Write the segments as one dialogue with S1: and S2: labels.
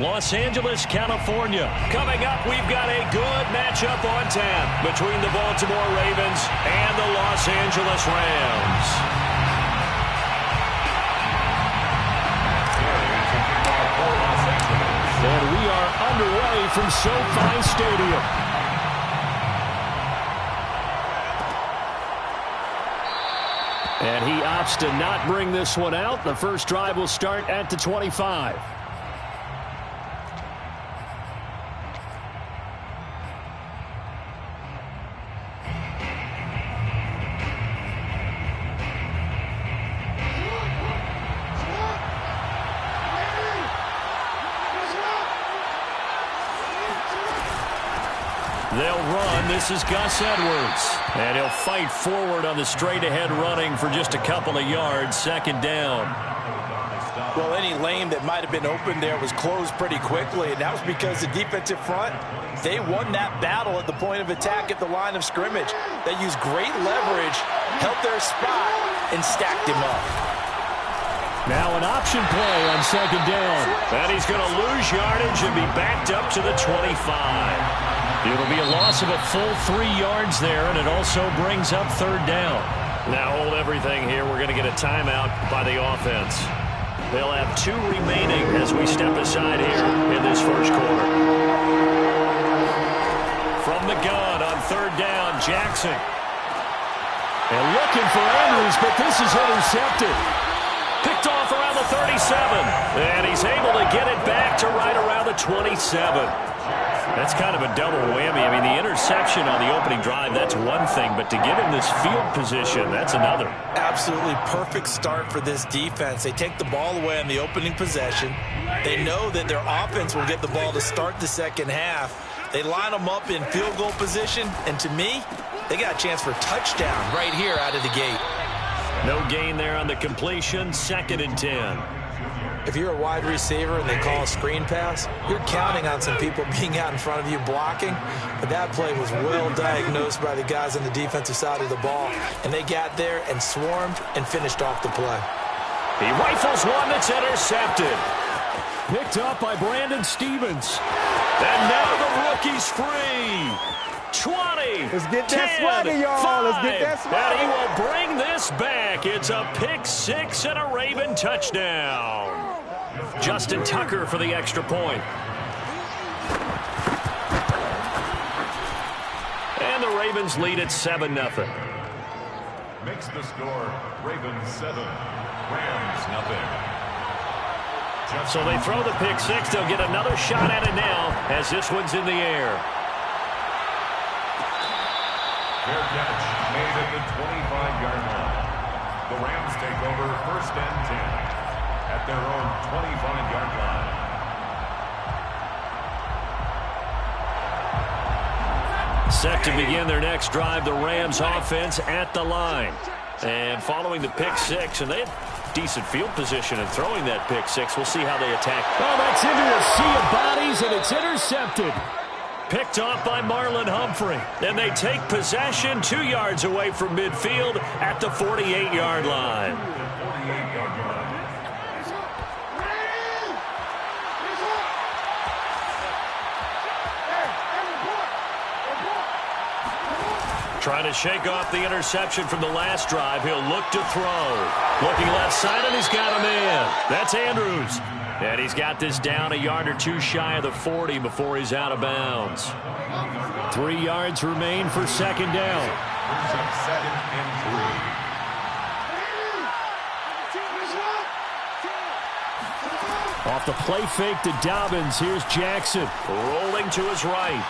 S1: Los Angeles, California. Coming up, we've got a good matchup on tap between the Baltimore Ravens and the Los Angeles Rams. And we are underway from SoFi Stadium. And he opts to not bring this one out. The first drive will start at the 25. They'll run. This is Gus Edwards. And he'll fight forward on the straight-ahead running for just a couple of yards. Second down.
S2: Well, any lane that might have been open there was closed pretty quickly, and that was because the defensive front, they won that battle at the point of attack at the line of scrimmage. They used great leverage, held their spot, and stacked him up.
S1: Now an option play on second down. And he's going to lose yardage and be backed up to the 25. It'll be a loss of a full 3 yards there, and it also brings up third down. Now hold everything here. We're going to get a timeout by the offense. They'll have 2 remaining as we step aside here in this first quarter. From the gun on third down, Jackson. And looking for Andrews, but this is intercepted. Picked off around the 37. And he's able to get it back to right around the 27. That's kind of a double whammy. I mean, the interception on the opening drive, that's one thing. But to give him this field position, that's another.
S2: Absolutely perfect start for this defense. They take the ball away on the opening possession. They know that their offense will get the ball to start the second half. They line them up in field goal position. And to me, they got a chance for a touchdown right here out of the gate.
S1: No gain there on the completion. Second and 10.
S2: If you're a wide receiver and they call a screen pass, you're counting on some people being out in front of you blocking. But that play was well diagnosed by the guys on the defensive side of the ball. And they got there and swarmed and finished off the play.
S1: He rifles one that's intercepted. Picked up by Brandon Stevens. And now the rookie's free. 20,
S3: Let's get that
S1: 10,
S3: swagger, y'all. Let's get that
S1: 5,
S3: swagger.
S1: and he will bring this back. It's a pick 6 and a Raven touchdown. Justin Tucker for the extra point. And the Ravens lead at 7-0.
S4: Makes the score Ravens 7, Rams nothing.
S1: So they throw the pick 6. They'll get another shot at it now as this one's in the air.
S4: Fair catch made at the 25-yard line. The Rams take over first and 10 at their own 25-yard line.
S1: Set to begin their next drive, the Rams offense at the line. And following the pick 6, and they had decent field position in throwing that pick 6. We'll see how they attack. Oh, that's into a sea of bodies, and it's intercepted. Picked off by Marlon Humphrey. And they take possession 2 yards away from midfield at the 48-yard line. Trying to shake off the interception from the last drive. He'll look to throw. Looking left side, and he's got him in. That's Andrews. And he's got this down a yard or 2 shy of the 40 before he's out of bounds. 3 yards remain for second down.
S4: Second and 3.
S1: Off the play fake to Dobbins. Here's Jackson. Rolling to his right.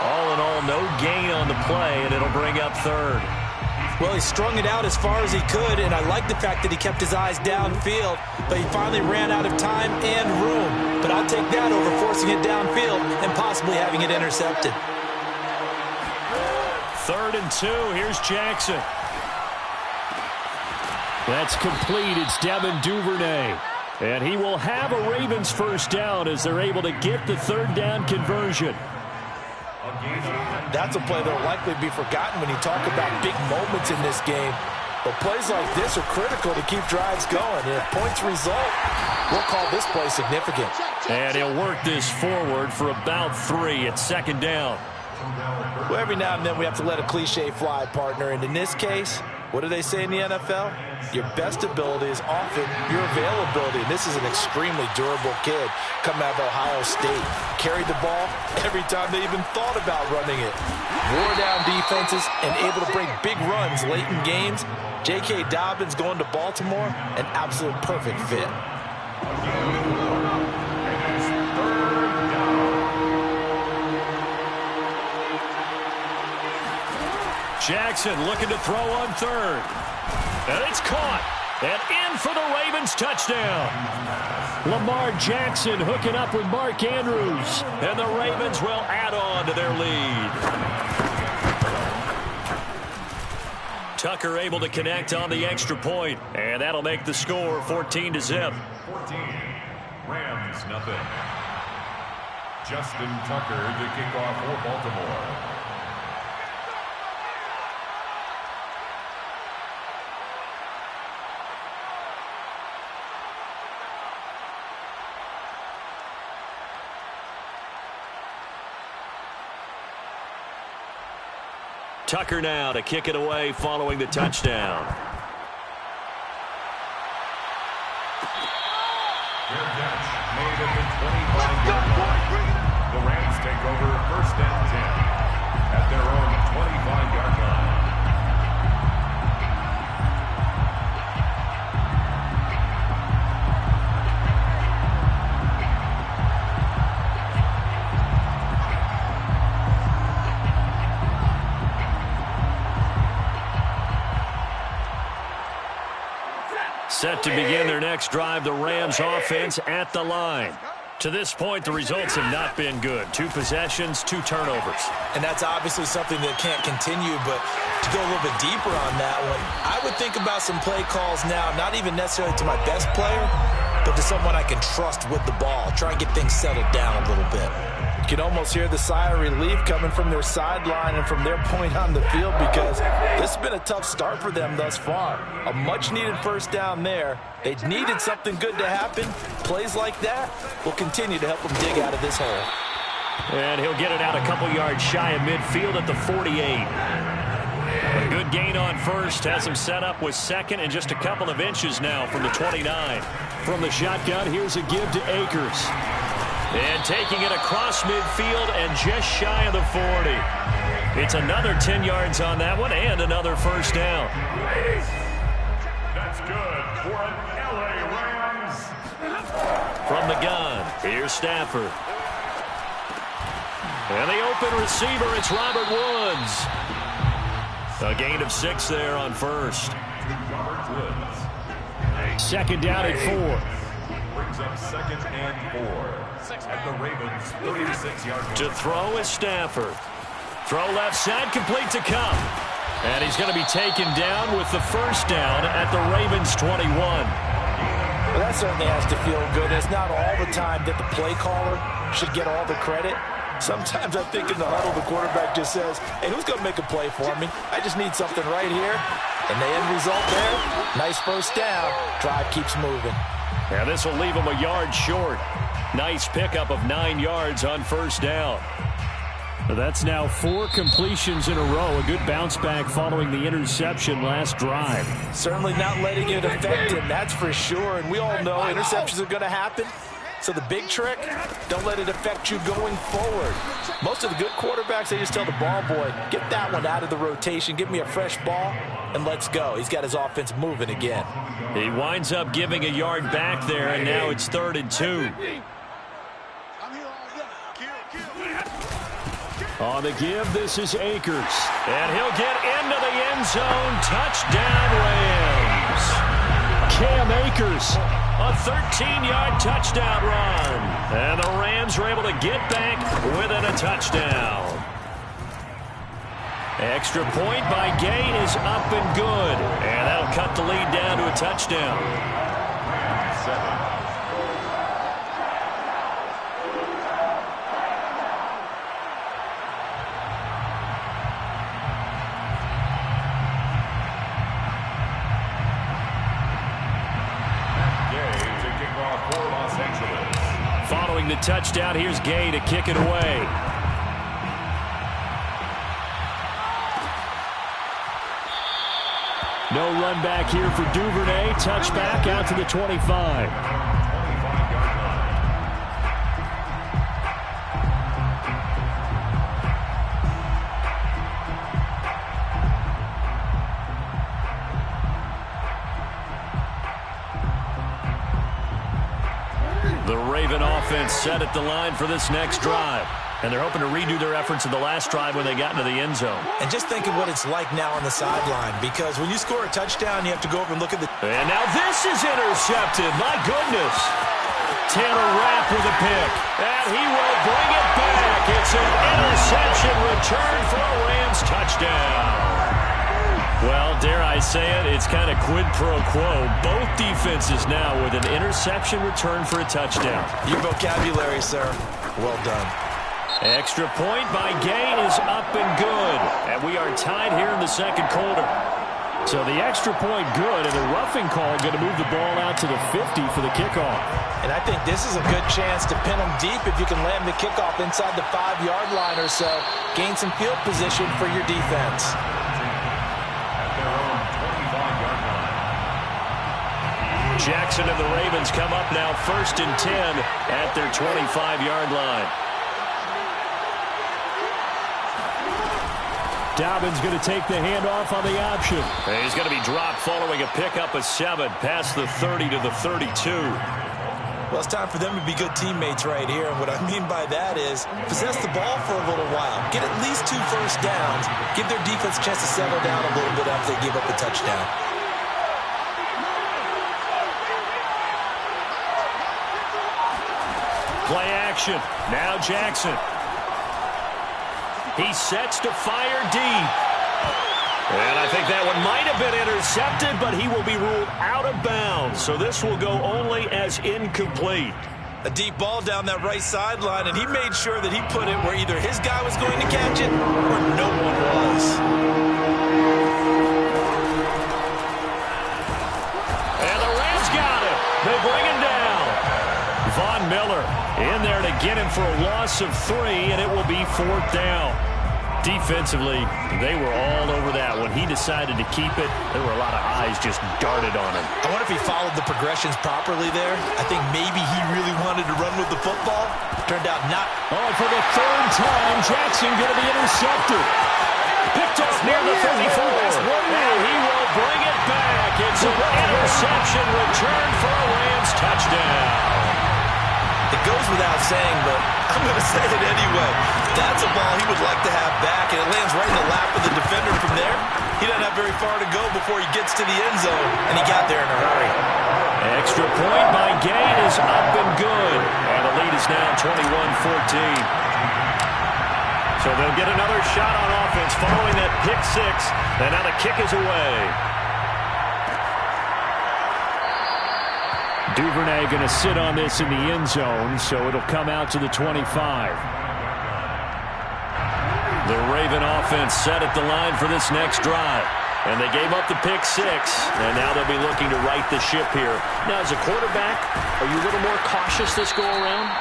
S1: All in all, no gain on the play, and it'll bring up third.
S2: Well, he strung it out as far as he could, and I like the fact that he kept his eyes downfield, but he finally ran out of time and room. But I'll take that over forcing it downfield and possibly having it intercepted.
S1: Third and 2. Here's Jackson. That's complete. It's Devin Duvernay. And he will have a Ravens first down as they're able to get the third down conversion.
S2: That's a play that will likely be forgotten when you talk about big moments in this game. But plays like this are critical to keep drives going. And if points result, we'll call this play significant.
S1: And he'll work this forward for about 3 at second down.
S2: Well, every now and then we have to let a cliche fly, partner. And in this case, what do they say in the NFL? Your best ability is often your availability. And this is an extremely durable kid coming out of Ohio State. Carried the ball every time they even thought about running it. Wore down defenses and able to break big runs late in games. J.K. Dobbins going to Baltimore, an absolute perfect fit.
S1: Jackson looking to throw on third. And it's caught. And in for the Ravens touchdown. Lamar Jackson hooking up with Mark Andrews. And the Ravens will add on to their lead. Tucker able to connect on the extra point. And that'll make the score 14-0.
S4: 14. Rams, nothing. Justin Tucker to kick off for Baltimore.
S1: Tucker now to kick it away following the touchdown.
S4: Fair catch made at the 25-yard line. The Rams take over 1st and 10 at their own 25-yard line.
S1: Set to begin their next drive, the Rams offense at the line. To this point, the results have not been good. 2 possessions, 2 turnovers.
S2: And that's obviously something that can't continue, but to go a little bit deeper on that one, I would think about some play calls now, not even necessarily to my best player, but to someone I can trust with the ball. Try and get things settled down a little bit. You can almost hear the sigh of relief coming from their sideline and from their point on the field because this has been a tough start for them thus far. A much-needed first down there. They needed something good to happen. Plays like that will continue to help them dig out of this hole.
S1: And he'll get it out a couple yards shy of midfield at the 48. A good gain on first. Has him set up with second and just a couple of inches now from the 29. From the shotgun, here's a give to Akers. And taking it across midfield and just shy of the 40. It's another 10 yards on that one and another first down.
S4: That's good for an LA Rams.
S1: From the gun, here's Stafford. And the open receiver, it's Robert Woods. A gain of 6 there on first.
S4: Robert Woods.
S1: Second down at 4.
S4: Brings up 2nd and 4. At the Ravens 36-yard line.
S1: To throw is Stafford. Throw left side, complete to Cup. And he's going to be taken down with the first down at the Ravens 21.
S2: Well, that certainly has to feel good. It's not all the time that the play caller should get all the credit. Sometimes I think in the huddle, the quarterback just says, hey, who's going to make a play for me? I just need something right here. And the end result there, nice first down. Drive keeps moving.
S1: And this will leave him a yard short. Nice pickup of 9 yards on first down. That's now 4 completions in a row. A good bounce back following the interception last drive.
S2: Certainly not letting it affect him, that's for sure. And we all know interceptions are going to happen. So the big trick, don't let it affect you going forward. Most of the good quarterbacks, they just tell the ball boy, get that one out of the rotation, give me a fresh ball, and let's go. He's got his offense moving again.
S1: He winds up giving a yard back there, and now it's 3rd and 2. On the give, this is Akers. And he'll get into the end zone. Touchdown, Rams. Cam Akers, a 13-yard touchdown run. And the Rams are able to get back within a touchdown. Extra point by Gay is up and good. And that'll cut the lead down to a touchdown.
S4: 7.
S1: Throwing the touchdown. Here's Gay to kick it away. No run back here for Duvernay. Touchback out to the 25. The Raven offense set at the line for this next drive. And they're hoping to redo their efforts in the last drive when they got into the end zone.
S2: And just think of what it's like now on the sideline, because when you score a touchdown, you have to go over and look at the...
S1: And now this is intercepted. My goodness. Taylor Rapp with a pick. And he will bring it back. It's an interception return for a Rams touchdown. Well, dare I say it, it's kind of quid pro quo. Both defenses now with an interception return for a touchdown.
S2: Your vocabulary, sir. Well done.
S1: Extra point by Gay is up and good. And we are tied here in the second quarter. So the extra point good, and the roughing call going to move the ball out to the 50 for the kickoff.
S2: And I think this is a good chance to pin them deep if you can land the kickoff inside the 5-yard line or so. Gain some field position for your defense.
S1: Jackson and the Ravens come up now 1st and 10 at their 25-yard line. Dobbins going to take the handoff on the option. And he's going to be dropped following a pickup of 7 past the 30 to the 32.
S2: Well, it's time for them to be good teammates right here. And what I mean by that is possess the ball for a little while. Get at least 2 first downs. Give their defense a chance to settle down a little bit after they give up a touchdown.
S1: Play action. Now Jackson. He sets to fire deep. And I think that one might have been intercepted, but he will be ruled out of bounds. So this will go only as incomplete.
S2: A deep ball down that right sideline, and he made sure that he put it where either his guy was going to catch it or no one was.
S1: And the Rams got it. They bring him down. Von Miller in there to get him for a loss of 3, and it will be 4th down. Defensively, they were all over that. When he decided to keep it, there were a lot of eyes just darted on him.
S2: I wonder if he followed the progressions properly there. I think maybe he really wanted to run with the football. Turned out not.
S1: Oh, for the 3rd time, Jackson going to be intercepted. Picked off near the 34. And he will bring it back. It's an interception return for a Rams touchdown.
S2: It goes without saying, but I'm going to say it anyway. That's a ball he would like to have back, and it lands right in the lap of the defender from there. He doesn't have very far to go before he gets to the end zone, and he got there in a hurry.
S1: Extra point by Gay is up and good. And the lead is now 21-14. So they'll get another shot on offense following that pick 6, and now the kick is away. Duvernay going to sit on this in the end zone, so it'll come out to the 25. The Raven offense set at the line for this next drive. And they gave up the pick 6, and now they'll be looking to right the ship here. Now, as a quarterback, are you a little more cautious this go around?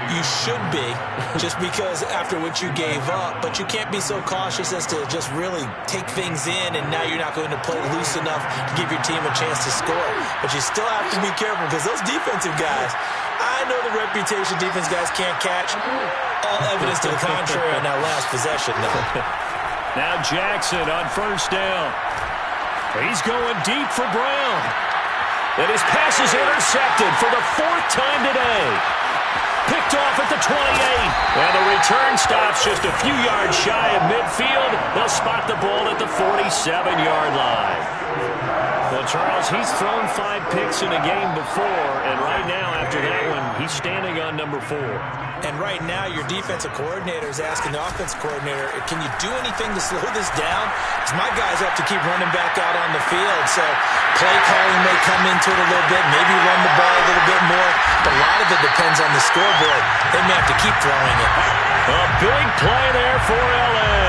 S2: You should be, just because after what you gave up, but you can't be so cautious as to just really take things in, and now you're not going to play loose enough to give your team a chance to score. But you still have to be careful, because those defensive guys, I know the reputation defense guys can't catch. All evidence to the contrary on that last possession, though.
S1: Now Jackson on 1st down. He's going deep for Brown. And his pass is intercepted for the 4th time today. Picked off at the 28. And the return stops just a few yards shy of midfield. They'll spot the ball at the 47-yard line. Well, Charles, he's thrown 5 picks in a game before, and right now, after that one, he's standing on number 4.
S2: And right now, your defensive coordinator is asking the offensive coordinator, can you do anything to slow this down? Because my guys have to keep running back out on the field. So play calling may come into it a little bit, maybe run the ball a little bit more. But a lot of it depends on the scoreboard. They may have to keep throwing it.
S1: A big play there for L.A.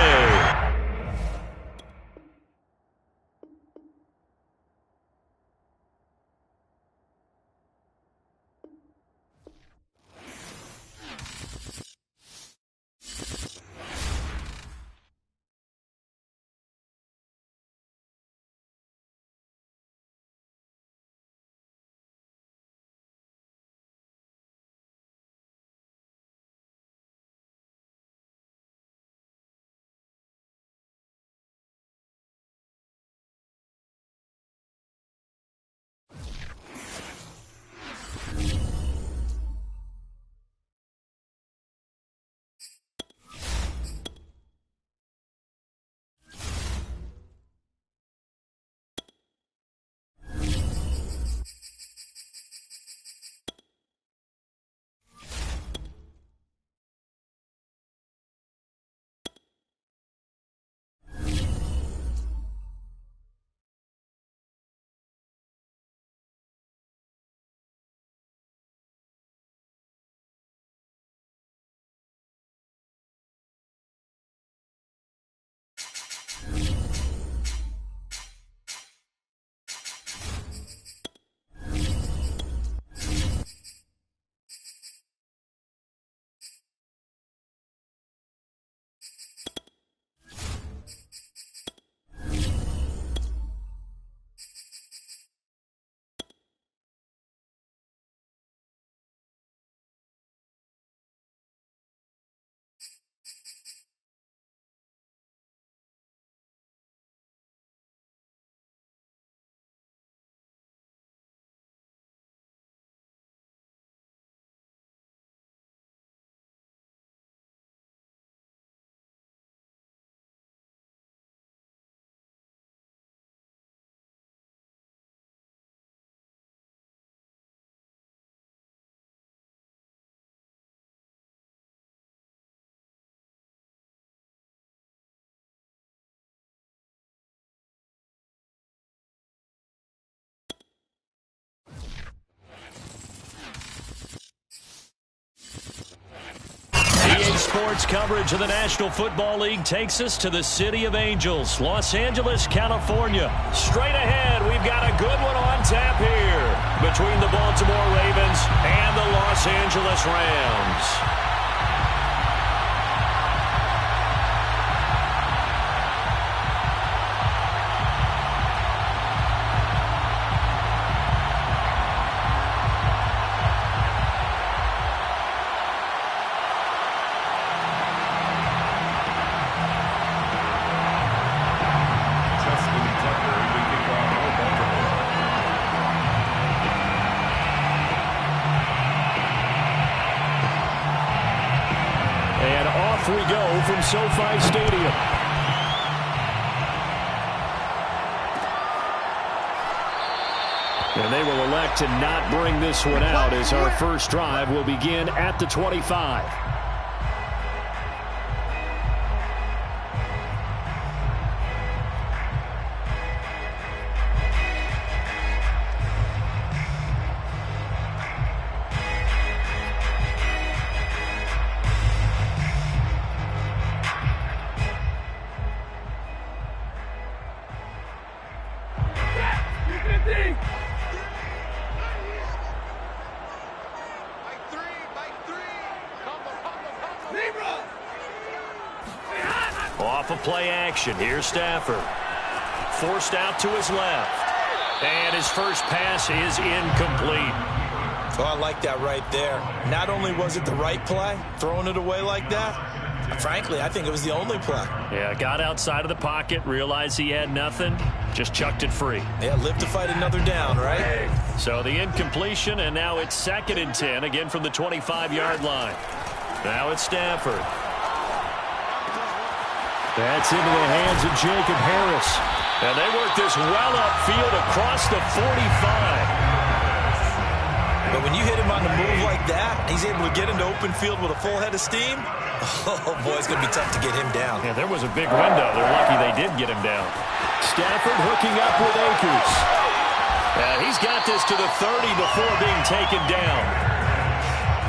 S1: Sports coverage of the National Football League takes us to the City of Angels, Los Angeles, California. Straight ahead, we've got a good one on tap here between the Baltimore Ravens and the Los Angeles Rams. We go from SoFi Stadium. And they will elect to not bring this one out as our first drive will begin at the 25. Off of play action. Here's Stafford. Forced out to his left. And his first pass is incomplete.
S2: Oh, I like that right there. Not only was it the right play, throwing it away like that, frankly, I think it was the only play.
S1: Yeah, got outside of the pocket, realized he had nothing, just chucked it free.
S2: Yeah, live to fight another down, right?
S1: So the incompletion, and now it's 2nd and 10, again from the 25-yard line. Now it's Stafford. That's into the hands of Jacob Harris. And they work this well upfield across the 45.
S2: But when you hit him on the move like that, he's able to get into open field with a full head of steam. Oh, boy, it's going to be tough to get him down.
S1: Yeah, there was a big window. They're lucky they did get him down. Stafford hooking up with Akers. He's got this to the 30 before being taken down.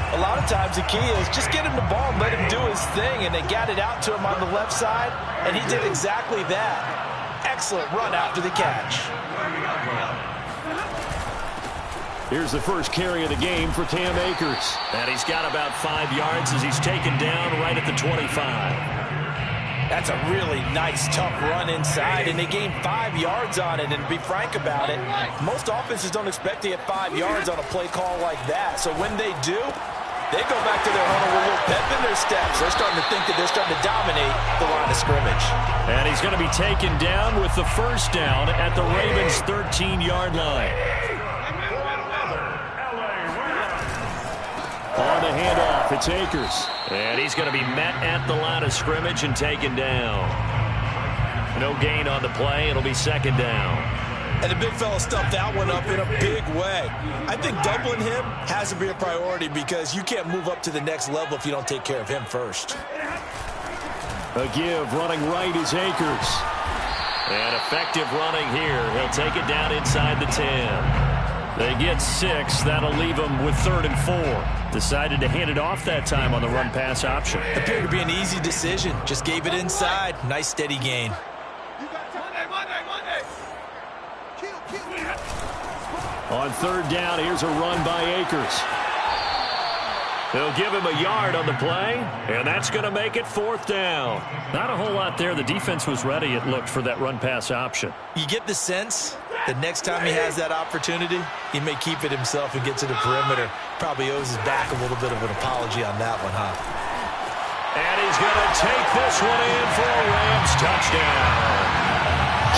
S2: A lot of times the key is just get him the ball and let him do his thing, and they got it out to him on the left side, and he did exactly that. Excellent run after the catch.
S1: Here's the first carry of the game for Cam Akers. And he's got about 5 yards as he's taken down right at the 25.
S2: That's a really nice, tough run inside, and they gained 5 yards on it. And to be frank about it, most offenses don't expect to get 5 yards on a play call like that. So when they do, they go back to their huddle with a little pep in their steps. They're starting to think that they're starting to dominate the line of scrimmage. And
S1: he's going to be taken down with the first down at the Ravens' 13-yard line. On the handoff, it's Akers. And he's going to be met at the line of scrimmage and taken down. No gain on the play. It'll be 2nd down.
S2: And the big fella stuffed that one up in a big way. I think doubling him has to be a priority because you can't move up to the next level if you don't take care of him first.
S1: A give running right is Akers. And effective running here. He'll take it down inside the 10. They get 6. That'll leave them with 3rd and 4. Decided to hand it off that time on the run-pass option.
S2: Appeared to be an easy decision. Just gave it inside. Nice, steady gain.
S1: On 3rd down, here's a run by Akers. They'll give him a yard on the play, and that's going to make it 4th down. Not a whole lot there. The defense was ready, it looked, for that run-pass option.
S2: You get the sense that next time he has that opportunity, he may keep it himself and get to the perimeter. Probably owes his back a little bit of an apology on that one, huh?
S1: And he's going to take this one in for a Rams touchdown.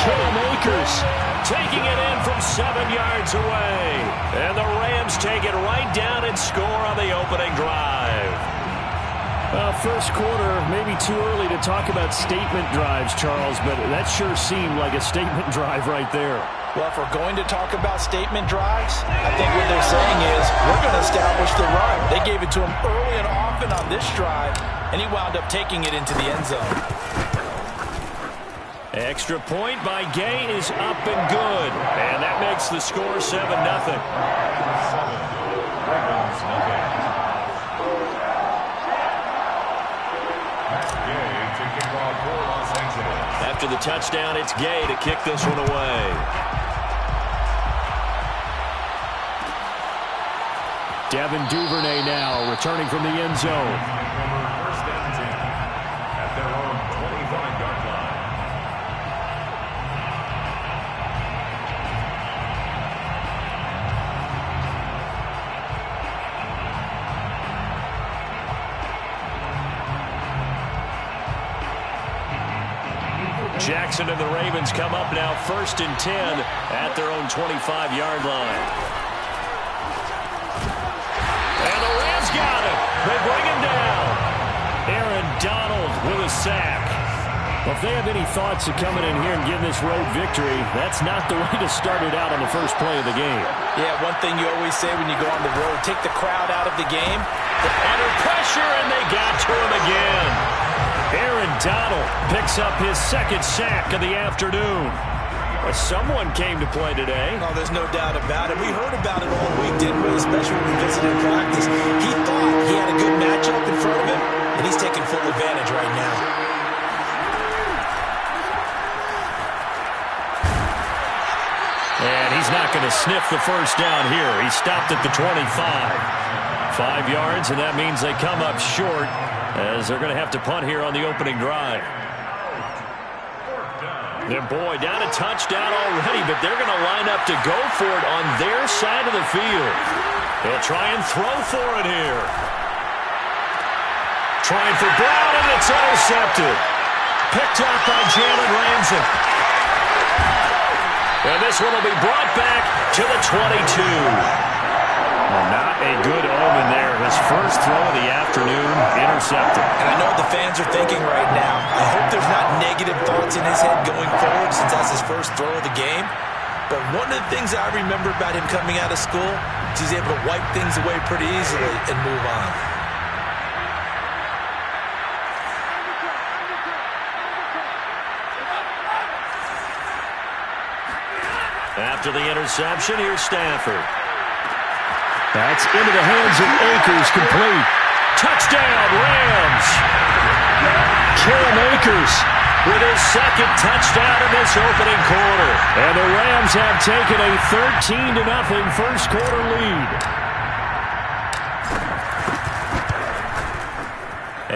S1: Cam Akers taking it in from 7 yards away. And the Rams take it right down and score on the opening drive. First quarter, maybe too early to talk about statement drives, Charles, but that sure seemed like a statement drive right there.
S2: Well, if we're going to talk about statement drives, I think what they're saying is we're going to establish the run. They gave it to him early and often on this drive, and he wound up taking it into the end zone.
S1: Extra point by Gay is up and good. And that makes the score 7-0. touchdown. It's Gay to kick this one away.
S3: Devin Duvernay now returning from the end zone.
S4: First and 10 at their own 25-yard line.
S1: Jackson and the Ravens come up now first and 10 at their own 25-yard line. And the Rams got him. They bring him down. Aaron Donald with a sack.
S3: Well, if they have any thoughts of coming in here and getting this road victory, that's not the way to start it out on the first play of the game.
S2: Yeah, one thing you always say when you go on the road, take the crowd out of the game.
S1: They're under pressure, and they got to him again. Aaron Donald picks up his second sack of the afternoon. Someone came to play today.
S2: Oh, there's no doubt about it. We heard about it all week, didn't we? Especially when we visited practice. He thought he had a good matchup in front of him, and he's taking full advantage right now.
S1: And he's not going to sniff the first down here. He stopped at the 25. 5 yards, and that means they come up short as they're going to have to punt here on the opening drive. Their boy down a touchdown already, but they're going to line up to go for it on their side of the field. They'll try and throw for it here. Trying for Brown, and it's intercepted. Picked up by Jalen Ramsey. And this one will be brought back to the 22.
S3: Well, not a good omen there. His first throw of the afternoon intercepted.
S2: And I know what the fans are thinking right now. I hope there's not negative thoughts in his head going forward since that's his first throw of the game. But one of the things I remember about him coming out of school is he's able to wipe things away pretty easily and move on.
S1: After the interception, here's Stafford.
S3: That's into the hands of Akers, complete.
S1: Touchdown, Rams!
S3: Cam Akers
S1: With his second touchdown in this opening quarter.
S3: And the Rams have taken a 13-0 first quarter lead.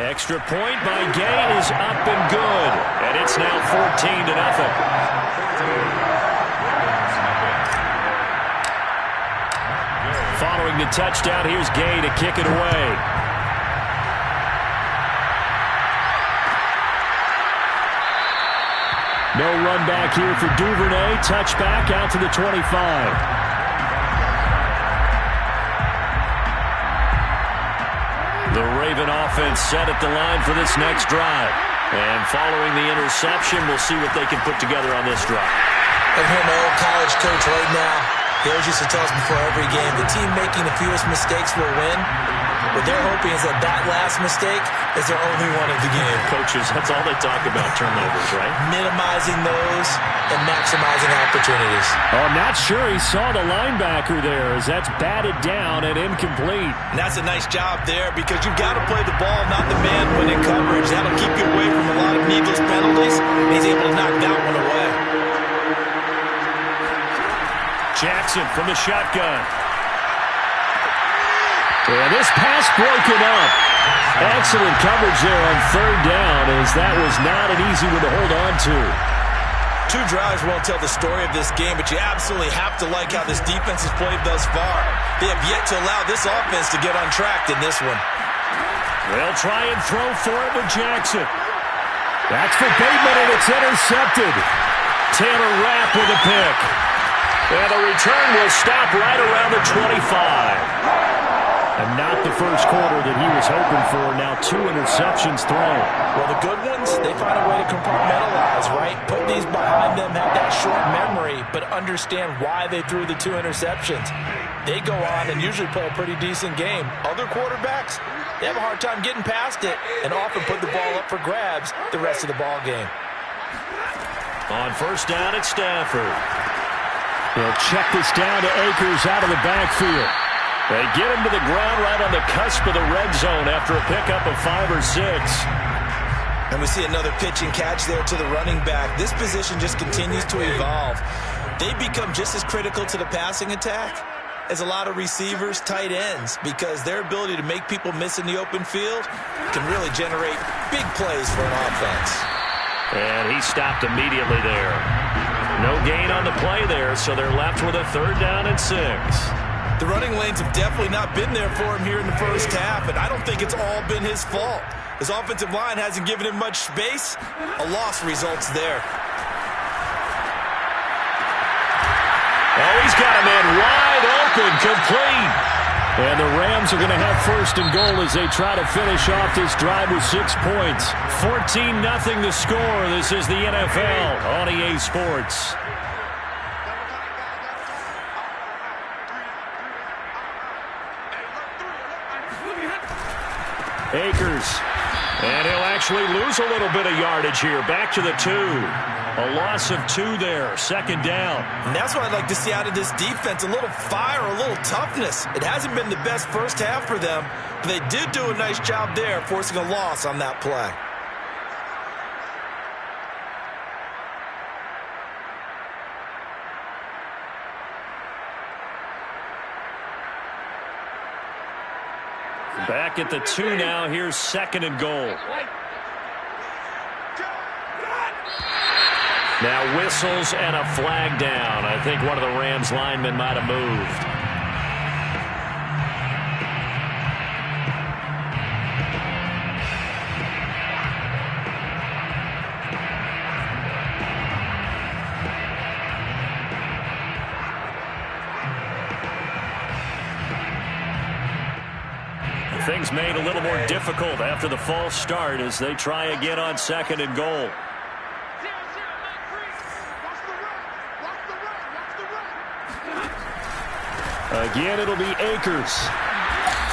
S1: Extra point by Gay is up and good. And it's now 14-0. Following the touchdown, here's Gay to kick it away.
S3: No run back here for Duvernay. Touchback out to the 25.
S1: The Raven offense set at the line for this next drive. And following the interception, we'll see what they can put together on this drive.
S2: I'm hearing my old college coach right now. He always used to tell us before every game, the team making the fewest mistakes will win. What they're hoping is that that last mistake is their only one of the game.
S1: Coaches, that's all they talk about, turnovers, right?
S2: Minimizing those and maximizing opportunities.
S3: Oh, I'm not sure he saw the linebacker there as that's batted down and incomplete.
S2: And that's a nice job there because you've got to play the ball, not the man when in coverage. That'll keep you away from a lot of needless penalties. And he's able to knock that one away.
S1: Jackson from the shotgun.
S3: And this pass broken up. Excellent coverage there on third down as that was not an easy one to hold on to.
S2: Two drives won't tell the story of this game, but you absolutely have to like how this defense has played thus far. They have yet to allow this offense to get untracked in this one.
S1: They'll try and throw for it with Jackson.
S3: That's for Bateman, and it's intercepted.
S1: Taylor Rapp with a pick. And the return will stop right around the 25.
S3: And not the first quarter that he was hoping for. Now 2 interceptions thrown.
S2: Well, the good ones, they find a way to compartmentalize, right? Put these behind them, have that short memory, but understand why they threw the 2 interceptions. They go on and usually play a pretty decent game. Other quarterbacks, they have a hard time getting past it and often put the ball up for grabs the rest of the ball game.
S1: On first down, it's Stafford.
S3: They'll check this down to Akers out of the backfield.
S1: They get him to the ground right on the cusp of the red zone after a pickup of 5 or 6.
S2: And we see another pitch and catch there to the running back. This position just continues to evolve. They become just as critical to the passing attack as a lot of receivers, tight ends, because their ability to make people miss in the open field can really generate big plays for an offense.
S3: And he stopped immediately there. No gain on the play there, so they're left with a 3rd down and 6.
S2: The running lanes have definitely not been there for him here in the first half, and I don't think it's all been his fault. His offensive line hasn't given him much space. A loss results there.
S3: Oh, he's got a man wide open, complete. And the Rams are going to have 1st and goal as they try to finish off this drive with 6 points. 14-0 the score. This is the NFL on EA Sports. Akers. And he'll actually lose a little bit of yardage here. Back to the 2. A loss of 2 there. 2nd down.
S2: And that's what I'd like to see out of this defense. A little fire, a little toughness. It hasn't been the best first half for them, but they did do a nice job there, forcing a loss on that play.
S3: Back at the 2 now. Here's 2nd and goal. Now whistles and a flag down. I think one of the Rams linemen might have moved. Things made a little more difficult after the false start as they try again on 2nd and goal. Again, it'll be Akers.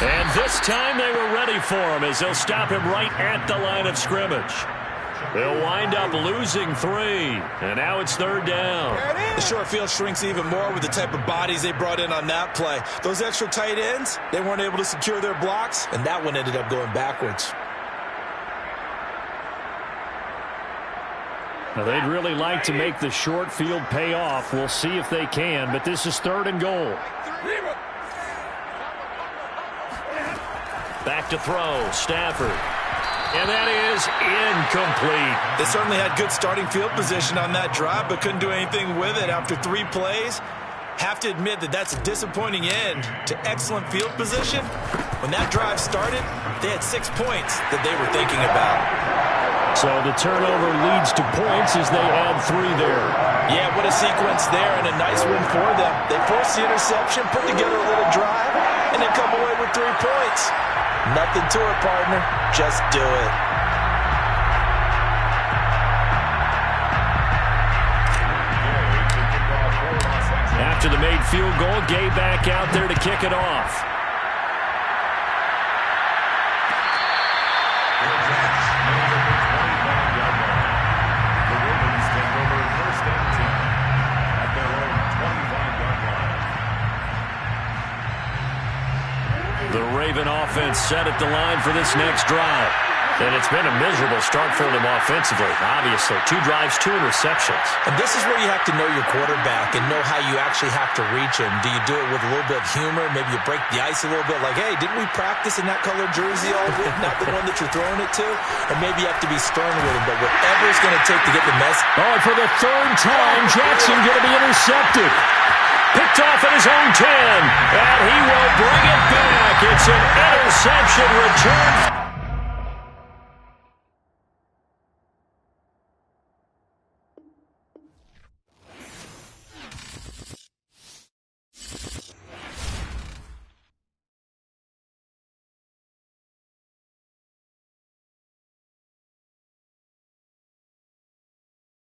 S3: And this time they were ready for him as they'll stop him right at the line of scrimmage. They'll wind up losing 3. And now it's 3rd down.
S2: The short field shrinks even more with the type of bodies they brought in on that play. Those extra tight ends, they weren't able to secure their blocks, and that one ended up going backwards.
S3: Now, they'd really like to make the short field pay off. We'll see if they can, but this is 3rd and goal. Back to throw, Stafford. And that is incomplete.
S2: They certainly had good starting field position on that drive, but couldn't do anything with it after 3 plays. Have to admit that that's a disappointing end to excellent field position. When that drive started, they had 6 points that they were thinking about.
S3: So the turnover leads to points as they add 3 there.
S2: Yeah, what a sequence there, and a nice win for them. They forced the interception, put together a little drive, and then come away with 3 points. Nothing to it, partner. Just do it.
S3: After the made field goal, Gay back out there to kick it off. The Raven offense set at the line for this next drive. And it's been a miserable start for them offensively. Obviously, 2 drives, 2 interceptions.
S2: And this is where you have to know your quarterback and know how you actually have to reach him. Do you do it with a little bit of humor? Maybe you break the ice a little bit like, hey, didn't we practice in that colored jersey all week? Not the one that you're throwing it to? Or maybe you have to be stern with him. But whatever it's going to take to get the message.
S3: Oh, and for the 3rd time, Jackson going to be intercepted. Picked off at his own 10. And he will bring it back. It's an interception return.